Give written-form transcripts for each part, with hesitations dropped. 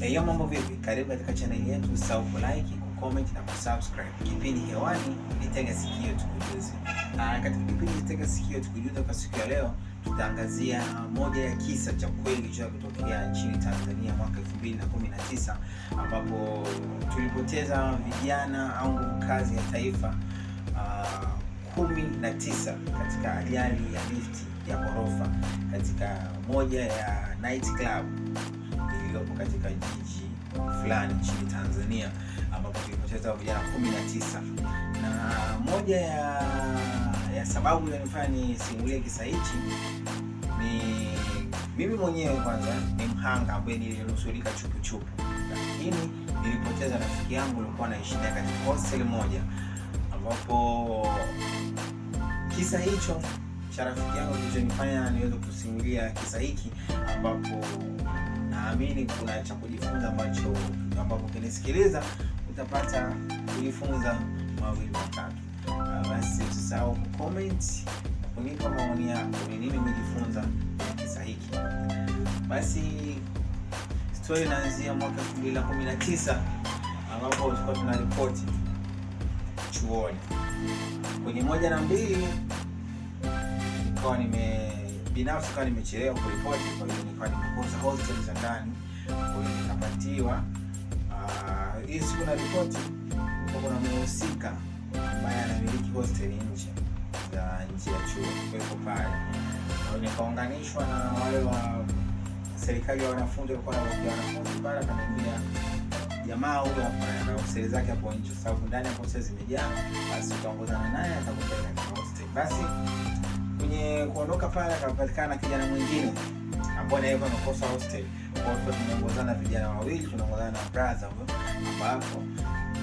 Hiyo mambo vipi? Karibu katika channel yetu, usisahau like, comment na kusubscribe. Kipindi hewani ni Tega Sikio Tukujuze. Katika kipindi Tega Sikio Tukujuze kwa siku ya leo tutaangazia moja ya kisa cha kweli cha kutokea nchini Tanzania mwaka 2019 ambapo tulipoteza vijana au nguvu kazi ya taifa 19 katika ajali ya lifti ya ghorofa katika moja ya night club iliyopo katika jiji fulani nchini Tanzania ambapo tulipoteza vijana 19. Na moja ya sababu inanifanya nisimulie kisa hichi ni mimi mwenyewe kwanza ni mhanga ambaye nilinusurika chupu, lakini nilipoteza rafiki yangu alikuwa anaishi katika hostel moja, ambapo kisa hicho cha rafiki yangu kilichonifanya niweze kusimulia kisa hiki, ambapo naamini kuna cha kujifunza ambapo kinisikiliza utapata kujifunza mawili matatu. Basi usisahau comment na kunipa maoni yako, ni nini umejifunza kisa hiki. Basi story inaanzia mwaka 2019 ambapo tulikuwa tunaripoti chuoni kwenye 1 na 2. Nikawa binafsi nimechelewa kuripoti, kwa hiyo nikawa nimekosa hostel za ndani, kwa hiyo nikapatiwa hii siku na ripoti kuna mhusika ambaye anamiliki hostel nje ya chuo kwa pale. Kwa hiyo nikaunganishwa na wale wa serikali ya wanafunzi walikuwa wanafunzi pale, akaniambia jamaa huyo hapa na hostel zake hapo nje, sababu ndani hapo hostel zimejaa, basi tutaongozana naye atakupeleka katika hostel. Basi kwenye kuondoka pale akapatikana kijana mwingine ambaye naye amekosa hostel. Kwa hiyo tunaongozana vijana wawili, tunaongozana na brother huyo ambapo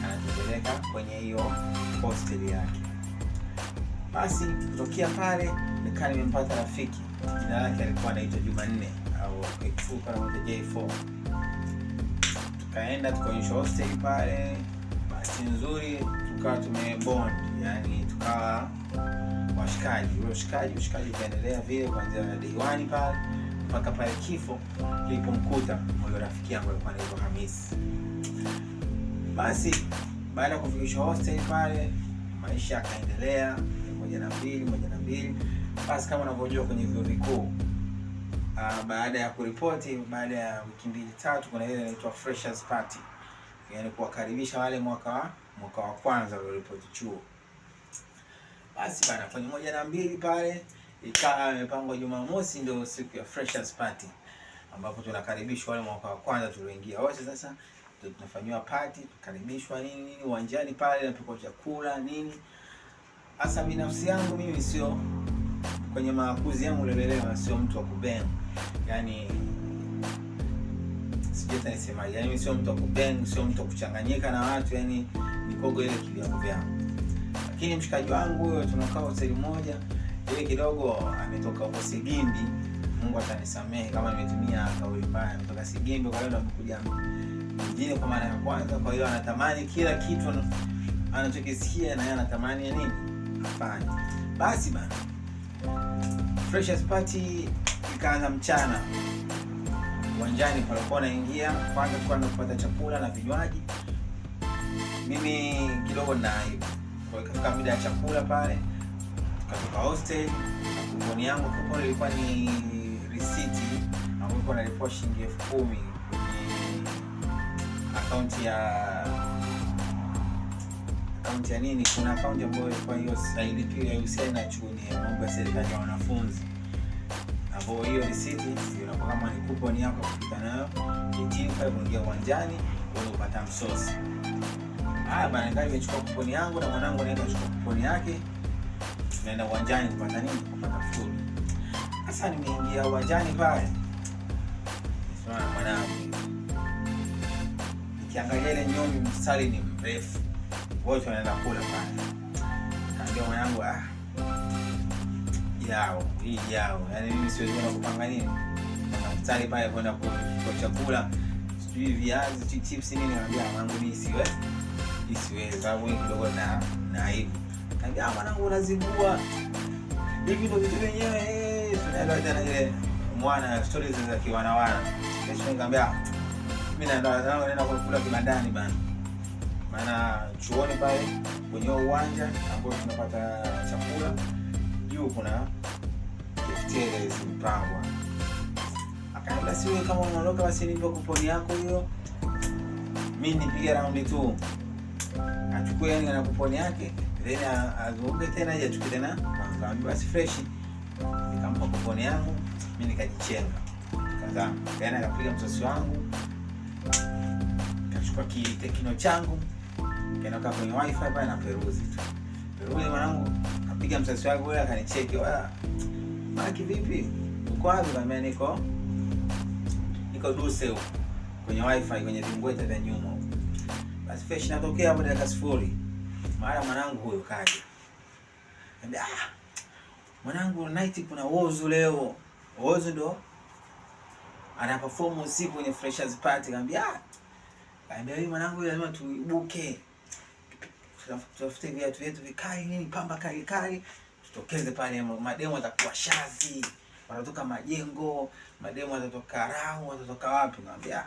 anatupeleka kwenye hiyo hostel yake. Basi kutokea pale nikaa nimempata rafiki, jina lake alikuwa anaitwa Jumanne au kifuka na J4. Tukaenda tukaonyesha hostel pale, basi nzuri tukawa tumebond, yani tukawa washikaji ukaendelea vile kuanzia day 1 pale mpaka pale kifo kilipomkuta huyo rafiki yangu alikuwa anaitwa Hamisi. Basi baada ya kufikishwa hostel pale maisha yakaendelea 1 na 2. Basi kama unavyojua kwenye vyuo vikuu baada ya kuripoti, baada ya wiki 2-3 kuna ile inaitwa freshers party, yani kuwakaribisha wale mwaka wa kwanza walioripoti chuo. Basi bana kwenye 1 na 2 pale ikawa imepangwa Jumamosi ndio siku ya freshers party, ambapo tunakaribishwa wale mwaka wa kwanza tulioingia wote. Sasa tunafanywa party, tukaribishwa nini uwanjani pale, napikwa chakula nini. Hasa binafsi yangu mimi sio kwenye makuzi yangu lelelewa, sio mtu wa kubeng, yani sijui nisema, yani mimi sio mtu wa kubeng, sio mtu wa kuchanganyika na watu, yani nikogo ile kiliangu vyangu. Lakini mshikaji wangu huyo tunakaa hoteli moja ile kidogo ametoka huko Sigimbi, Mungu atanisamehe kama nimetumia kauli mbaya, ametoka Sigimbi, kwa hiyo amekuja mjini kwa mara ya kwanza, kwa hiyo anatamani kila kitu anachokisikia na yeye anatamani nini afanye. Basi bana freshers party ikaanza mchana uwanjani pale, kwa naingia kwanza kupata chakula na vinywaji. Mimi kidogo na aibu, kwa hiyo kafika muda ya chakula pale tukatoka hostel. Kuponi yangu kuponi ilikuwa ni receipt ambayo ilikuwa na report shilingi 10,000 kwenye account ya nini, kuna account ambayo ilikuwa hiyo ilipia ya uhusiano na chuo, ni mambo ya serikali ya wanafunzi, ambapo hiyo receipt ndio kama ni kuponi yako kupita nayo ATM pale kuingia uwanjani unapata msosi. Bana ndio nimechukua kuponi yangu na mwanangu anaenda kuchukua kuponi yake, tunaenda uwanjani kupata nini, kupata food. Sasa nimeingia uwanjani pale, sasa mwanangu nikiangalia ile nyomi mstari ni mrefu, wote wanaenda kula pale. Kaambia mwanangu yao, yani mimi siwezi kwenda kupanga nini na mstari pale kwenda kwa chakula, sijui viazi, chips nini. Anambia mwanangu mimi siwezi sababu hii kidogo na aibu. Kaambia mwanangu unazibua hivi ndio vitu wenyewe tunaelewa tena ile mwana stories za kiwana. Kesho nikamwambia mimi naenda kula kibandani bana. Maana chuoni pale kwenye uwanja ambao tunapata chakula, juu kuna cafeteria zimepangwa. Akaambia basi wewe kama unaondoka basi nipe kuponi yako hiyo. Mimi nipige round tu. Achukue yani na kuponi yake, then azunguke tena aje achukue tena. Akaambia basi fresh. Nikampa kuponi yangu, mimi nikajichenga. Kaza, tena akapiga msosi wangu. Kachukua kitekino changu. Kaenda kwenye wifi hapa na peruzi tu. Peruzi mwanangu kapiga msosi wangu wewe akanicheki, "Wala Maki vipi? Uko wapi?" Kama niko Duse huko kwenye wifi kwenye vingweta vya nyuma huko. Basi fresh natokea hapo dakika 0. Mara mwanangu huyo kaja. Anambia, mwanangu night kuna Wozu leo. Wozu ndo ana perform usiku kwenye freshers party." Anambia, "Anambia wewe mwanangu lazima tuibuke. Tutafute viatu vyetu vikali nini, pamba kali kali. Tutokeze pale, mademo atakuwa shazi. Wanatoka Majengo, mademo watatoka Rau, watatoka wapi?" Anambia,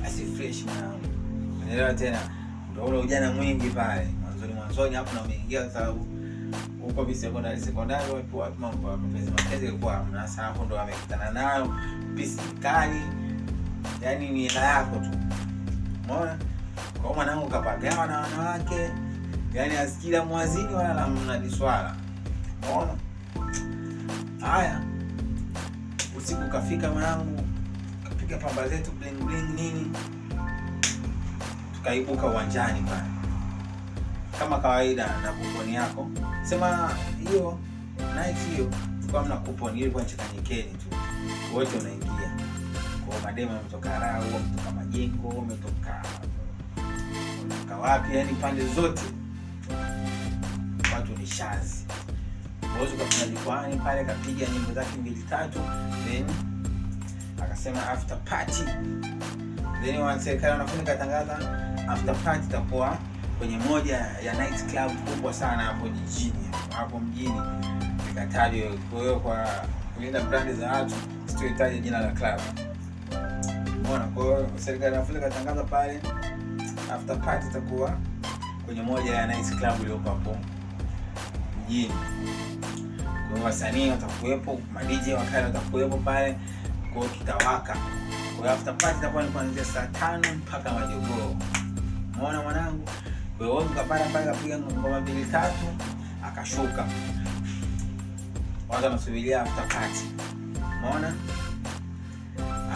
"Asi fresh mwanangu." Unaelewa tena? Ndio ule ujana mwingi pale. Mwanzoni hapo na umeingia kwa sababu huko sekondari wapo mambo ya mapenzi yalikuwa mnasa hapo, ndo amekutana nayo pisi kali. Yaani ni hela yako tu. Umeona? Kwa mwanangu kapagawa na wanawake. Yaani asikila mwazini wala la mnadi swala. Umeona? Haya. Usiku kafika mwanangu, kapiga pamba zetu bling bling nini. Tukaibuka uwanjani pale. Kama kawaida na kuponi yako. Sema hiyo night hiyo tulikuwa mna kuponi, ilikuwa chakanyikeni tu. Wote unaingia. Kwa mademo wametoka Rau, wametoka Majengo, wametoka wapi, yani pande zote. Watu ni shazi. Wozu kapanda jukwani pale kapiga nyimbo zake 2-3, then akasema after party. Then wanserikali wanafunga katangaza after party itakuwa kwenye moja ya night club kubwa sana hapo jijini, hapo mjini. Nikatajwa kwa hiyo kwa kulinda brand za watu sitoitaje jina la club. Umeona? Kwa hiyo serikali inafunga katangaza pale after party itakuwa kwenye moja ya night club iliyopo hapo mjini. Kwa hiyo wasanii watakuwepo, ma DJ wakali watakuwepo pale, kwa hiyo kitawaka. Kwa hiyo after party itakuwa ni kuanzia saa 5 mpaka majogoo. Umeona mwanangu? Kwa hiyo nikapanda pale kapiga ngoma 2-3 akashuka. Watu wanasubiria after party. Umeona?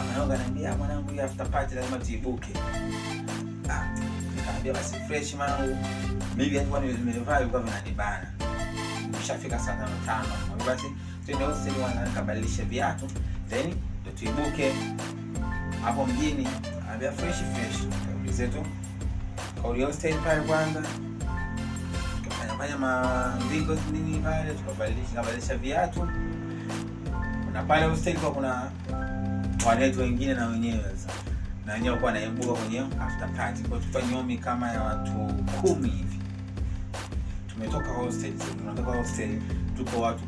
Mwanangu ananiambia, "Mwanangu hii after party lazima tuibuke." Nikamwambia basi fresh mwanangu. Mimi hata nimevaa ilikuwa vinanibana. Nimeshafika saa 5:05. Basi twende hostel nikabadilisha viatu, then ndio tuibuke hapo mjini. Anambia fresh. Kauli zetu. Kauli hostel pale kwanza. Tukafanya mambigo nini pale, tukabadilisha viatu. Na pale hostel kuna watu wengine na wenyewe sasa. Na wenyewe kwa naimbuka kwenye after party. Kwa tupa nyomi kama ya watu 10 hivi. Tumetoka hostel, tuko watu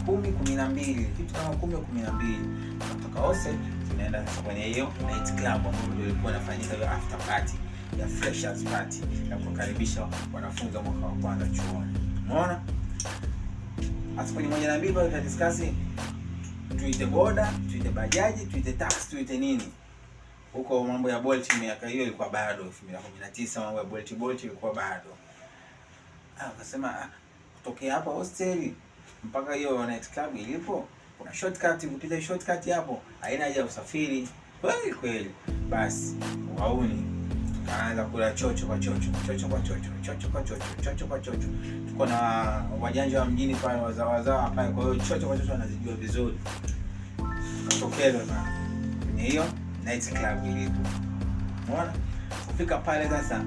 12, kitu kama 12. Tunatoka hostel tunaenda sasa kwenye hiyo night club ambapo ndio ilikuwa inafanyika hiyo after party ya freshers party ya kukaribisha wanafunzi mwaka wa kwanza chuoni. Umeona? Hasa kwenye 1 na 2 pale tutadiscuss tuite boda, tuite bajaji, tuite taxi, tuite nini. Huko mambo ya Bolt miaka hiyo ilikuwa bado 2019, mambo ya Bolt ilikuwa bado. Akasema kutokea hapa hostel mpaka hiyo night club ilipo kuna shortcut, ukipita shortcut hapo haina haja usafiri. Kweli. Basi wauni tukaanza kula chocho kwa chocho. Tuko na wajanja wa mjini pale wazao pale, kwa hiyo chocho kwa chocho wanazijua vizuri. Tukatokea kwenye hiyo night club ilipo. Umeona? Kufika pale sasa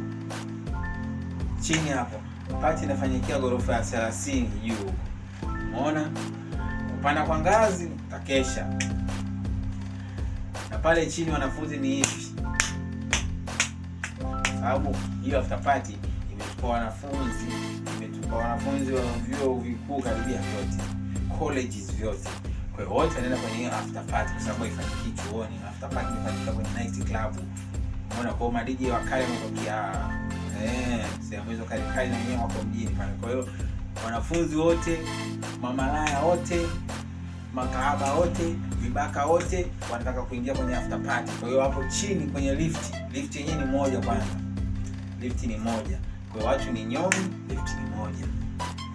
chini hapo party inafanyikia ghorofa ya 30 juu. Umeona? Kupanda kwa ngazi takesha. Na pale chini wanafunzi ni hivi. Sababu hiyo after party imetupa wanafunzi wa vyuo vikuu karibia vyote, colleges vyote. Kwa hiyo wote wanaenda kwenye after party kwa sababu ifanyike chuoni. after party imefanyika kwenye night club. Unaona, kwa ma DJ wakali wametokea sehemu hizo kali na wenyewe wako mjini pale. Kwa hiyo wanafunzi wote, mamalaya wote, makahaba wote, vibaka wote wanataka kuingia kwenye after party. Kwa hiyo hapo chini kwenye lift yenyewe ni moja kwanza. Lift ni moja. Kwa hiyo watu ni nyomi, lift ni moja.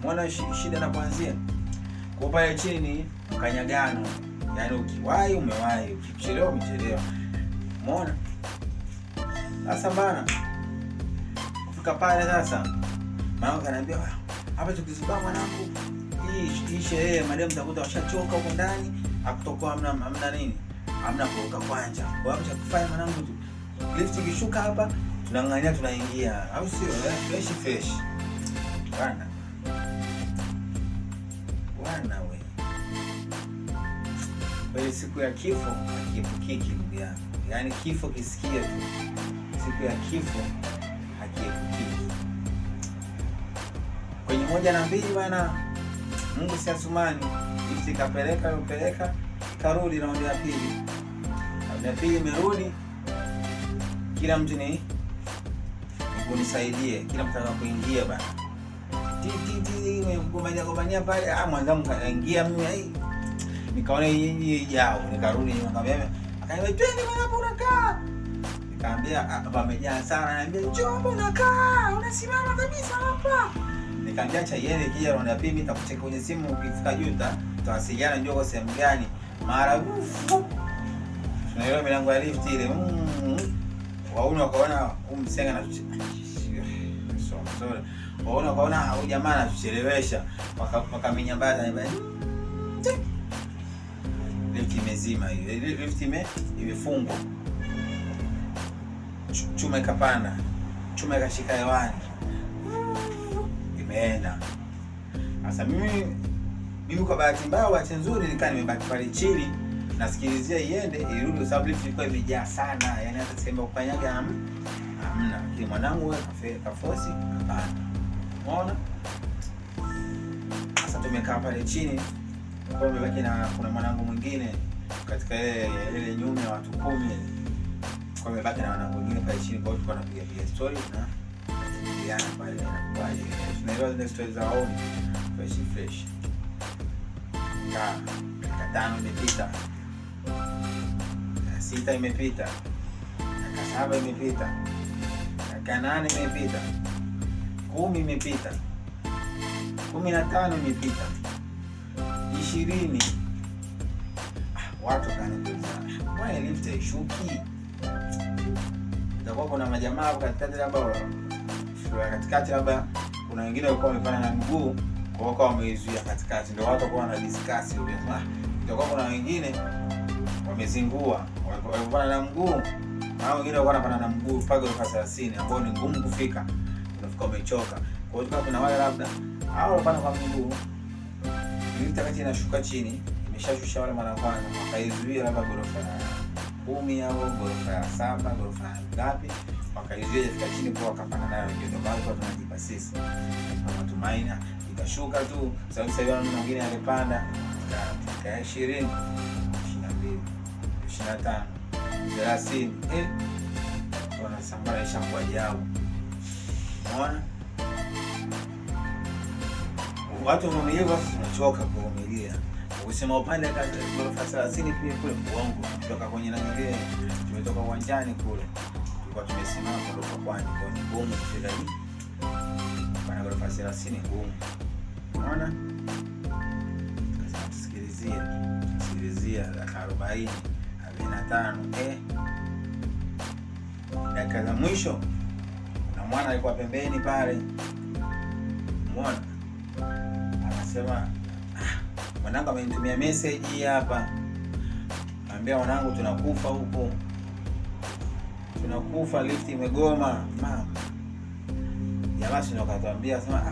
Umeona shida na kuanzia? Kwa pale chini ni mkanyagano. Yaani ukiwahi umewahi, ukichelewa umechelewa. Umeona? Sasa bana, kufika pale sasa, mama kaniambia, hapa tukizubaa mwanangu, hii sherehe madam mtakuta washachoka huko ndani, hakutokuwa hamna nini? Hamna kuoka kwanja. Kwa hiyo cha kufanya mwanangu tu, lift ikishuka hapa, tunang'ania tunaingia. Au sio? Fresh. Bana. Wewe. Kwa siku ya kifo hakiepukiki ndugu yangu. Yaani kifo kisikia tu. Siku ya kifo hakiepukiki. Kwenye 1 na 2 bwana, Mungu si Asumani. Ikapeleka karudi raundi ya pili. Raundi ya pili imerudi. Kila mtu ni kunisaidie, kila mtu anataka kuingia bana. Nimekumbania pale, mwanangu kaingia, mimi nikaona yeye jao, nikarudi nikamwambia, akaniambia twende bwana hapo unakaa. Nikamwambia hapa amejaa sana, ananiambia njoo hapo unakaa, unasimama kabisa hapa. Nikamwambia acha yeye kija raundi ya pili nitakucheka kwenye simu, ukifika juu tutawasiliana njoo kwa sehemu gani. Mara tunaelewa milango ya lift ile. Waona wakaona msenga na sorry. Waona wakaona huyu jamaa anatuchelewesha, wakaminyambaza ni lift imezima hiyo. Lift imefungwa. Chuma ikapanda. Chuma ikashika hewani. Imeenda. Sasa mimi kwa bahati mbaya, bahati nzuri nikaa nimebaki pale chini nasikilizia iende irudi, kwa sababu lift ilikuwa imejaa sana. Yaani hata sema kukanyaga hamna. Kile mwanangu kafosi kapanda. Umeona? Sasa tumekaa pale chini. Kwa hiyo baki na kuna mwanangu mwingine katika ile nyumba ya watu 10. Kwa hiyo baki na mwanangu mwingine pale chini, kwa hiyo tulikuwa tunapiga story na yana pale na kwa hiyo tunaelewa zile stories za hao fresh. Katano imepita. 6 imepita. 7 imepita. 8 imepita. 10 imepita. 15 imepita. 20. Watu kanikuuliza, why lift haishuki? Ndio kuna majamaa katikati labda kuna wengine walikuwa wamepanda na mguu, kwa hiyo wameizuia katikati. Ndio watu walikuwa wanadiscuss ile. Ndio kuna wengine wamezingua, walikuwa na mguu, na wengine walikuwa wanapanda na mguu mpaka ghorofa 30 ambao ni ngumu kufika. Unafika umechoka. Kwa hiyo kuna wale labda hao wanapanda kwa mguu, lift wakati inashuka chini, imeshashusha wale mara kwanza, wakaizuia labda ghorofa 10 au ghorofa 7, ghorofa ngapi, wakaizuia ifika chini kwa wakapanda nayo. Ndio maana kwa tunajipa sisi kwa matumaini ikashuka tu. Sababu sasa yule mwingine alipanda ka 20, 22, 25, 30. Kuna sambara ishakuwa jao. Unaona? Watu wameiva, tunachoka kuvumilia. Ukisema upande ghorofa 30 pia kule uongo. Kutoka kwenye nani, tumetoka uwanjani kule. Tulikuwa tumesimama ghorofa kwani kwa ni ngumu kufika hii. Kwa ghorofa 30 ngumu. Unaona? Sikilizia dakika 40, 45. Dakika za mwisho na mwana alikuwa pembeni pale. Umeona? Anasema mwanangu amenitumia message hapa. Anambia mwanangu tunakufa huko. Tunakufa, lift imegoma. Mama. Jamaa sio akatuambia sema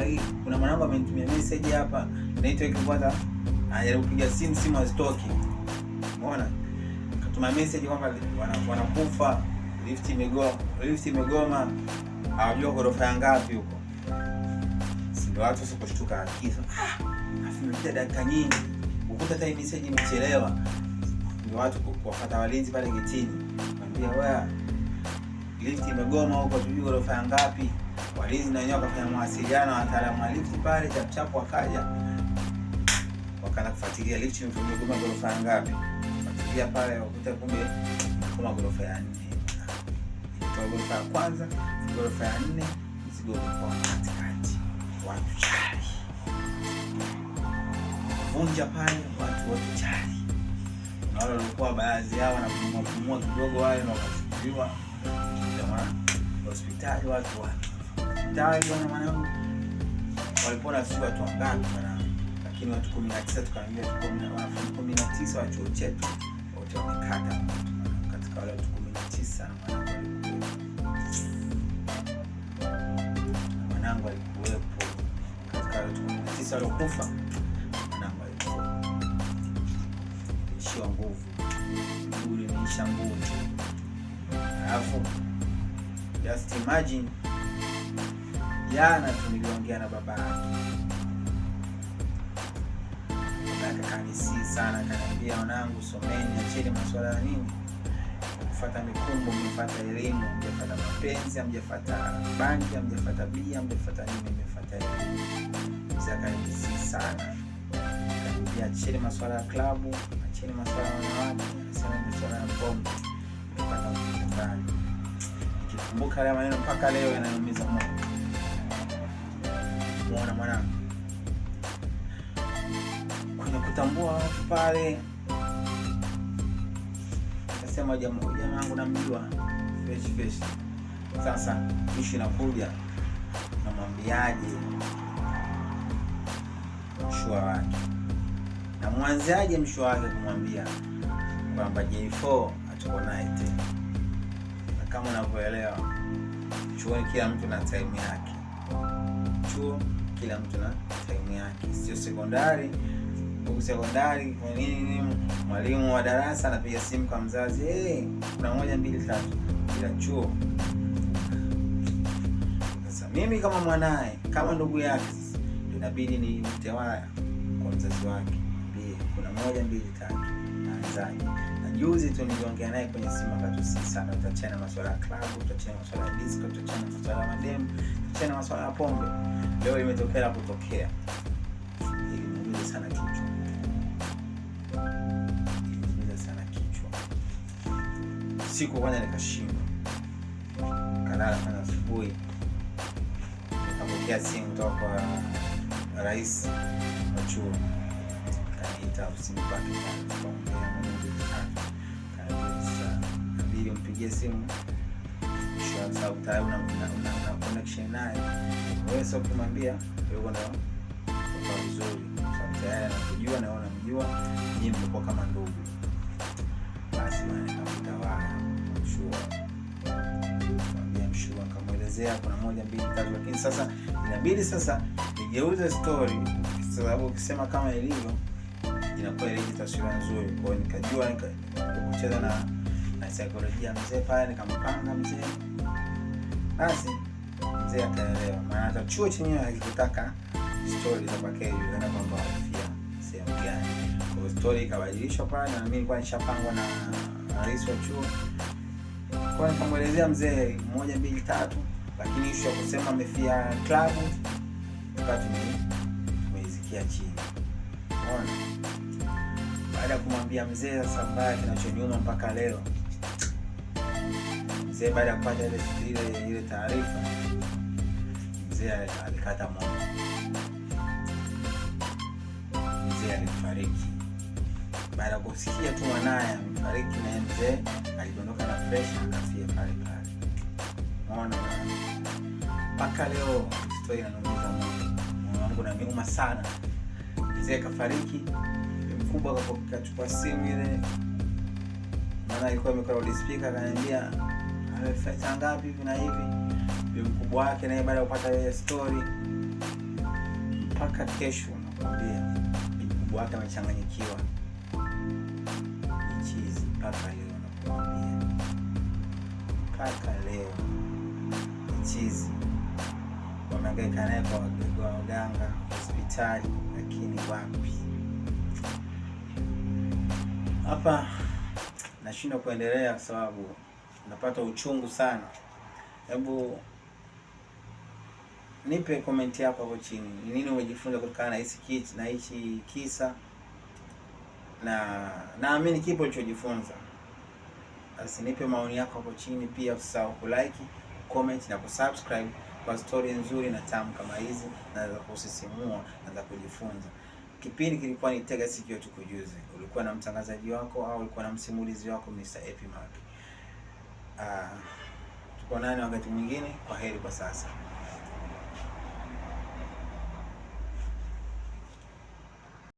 hii kuna mwanangu amenitumia message hapa. Naitwa ikipata anajaribu kupiga simu hazitoki. Umeona? Akatuma message kwamba wanakufa, lift imegoma. Hawajua ghorofa ngapi huko. Ndio watu sio kushtuka akisa. Afu dakika nyingi. Ukuta hata message imechelewa. ndio watu kuwafuata walinzi pale getini, mwambia wewe lift imegoma huko, tujue ghorofa ngapi. Walinzi na wenyewe wakafanya mawasiliano, wataalamu wa lift pale chapchapo wakaja wakaanza kufuatilia lift imegoma ghorofa ngapi. Fuatilia pale wakuta kumbe kama ghorofa ya 4. Ilitoa ghorofa ya kwanza, ghorofa ya 4, mzigo ulikuwa katikati. Watu chali. Vunja pale watu wote chali. Na wale walikuwa baadhi yao wanapumua kidogo wale na wakachukuliwa kama hospitali. Watu hospitali wana mwanangu walipona si watu wangapi mwanangu, lakini watu 19 tukaambia tuko 19 wa chuo chetu wote wamekata. Katika wale watu 19 mwanangu alikuwepo. Katika wale watu 19 waliokufa mwanangu alikuwepo. Sio nguvu, bure niisha nguvu. Alafu just imagine jana tuliongea na baba yake. Kanisi sana, kaniambia wanangu someni, acheni masuala ya nini kufuata mikumbo, mfuata elimu, mfuata mapenzi, mfuata bangi, mfuata bia, mfuata nini, mfuata elimu. Kanisi sana, kaniambia acheni masuala ya klabu, acheni masuala ya wanawake, acheni masuala ya pombe, mfuata mtandani. Nikikumbuka haya maneno mpaka leo yananiumiza moyo. Muona mwanangu kwenye kutambua watu pale, nasema jamaa wangu namjua fresh. Sasa issue inakuja, namwambiaje mshua wake, na mwanzaje mshua wake kumwambia kwamba J4 atakuwa naye tena. Na kama unavyoelewa chuo kila mtu na time yake, chuo kila mtu na time yake, sio sekondari. Huko sekondari kwa nini mwalimu wa darasa anapiga simu kwa mzazi, kuna 1 2 3, bila chuo. Sasa mimi kama mwanae, kama ndugu yake, sasa ndio inabidi ni mtewaya kwa mzazi wake, kuna 1 2 3 naanzaje. Na juzi tu niliongea naye kwenye simu akatusi sana, tutachana masuala ya club, tutachana masuala ya disco, tutachana masuala ya madem, tutachana masuala ya pombe. Leo imetokea kutokea ili sana kichwa. Siku kwanza nikashindwa. Kalala kana asubuhi. Nikapokea simu kutoka kwa rais wa chuo. Kaniita ofisini kwake tukaongea mambo mengi. Kanisa nabidi mpigie simu. Kwa sababu tayari una connection naye. Wewe sio kumwambia yuko ndo kwa vizuri. Sababu tayari anakujua na unamjua, nyinyi mko kama ndugu. Basi nikafuta mshua kamaelezea kuna 1 2 3, lakini sasa inabidi sasa nigeuze story, sababu ukisema kama ilivyo inakuwa ile taswira nzuri. Kwa hiyo nikajua kucheza na saikolojia mzee pale, nikampanga mzee. Basi mzee akaelewa, maana hata chuo chenyewe hakitaka story za bakeli na kwamba afia sehemu gani. Kwa hiyo story ikabadilishwa pale, na mimi nilikuwa nishapangwa na rais wa chuo. Kwa hiyo nikamwelezea mzee 1 2 3, lakini issue ya kusema amefia club wakati tumezikia chini. Unaona? Baada ya kumwambia mzee sasa mbaya kinachonyuma mpaka leo. Mzee baada ya kupata ile taarifa, mzee alikata moyo. Mzee alifariki. Baada ya kusikia tu mwanae amefariki, na mzee alidondoka na pressure akafia pale. Unaona? Mpaka leo story inaniumiza moyo wangu na niuma sana. Mzee kafariki, mkubwa akachukua simu ile, maana alikuwa amekaa loudspeaker, akaniambia amefanya ngapi hivi na hivi. Mkubwa wake naye baada ya kupata ile story, mpaka kesho nakwambia mkubwa wake amechanganyikiwa. Chizi mpaka leo nakwambia, mpaka leo chizi wamehangaika naye kwa waganga hospitali, lakini wapi. Hapa nashindwa kuendelea kwa sababu napata uchungu sana. Hebu nipe comment yako hapo chini. Ni nini umejifunza kutokana na hichi kisa? Na naamini kipo ulichojifunza. Basi nipe maoni yako hapo chini, pia usisahau kulike, comment na kusubscribe kwa story nzuri na tamu kama hizi na za kusisimua na za kujifunza. Kipindi kilikuwa ni Tega Sikio Tukujuze. Ulikuwa na mtangazaji wako au ulikuwa na msimulizi wako Mr. Epimark. Tuko nani wakati mwingine. Kwa heri kwa sasa.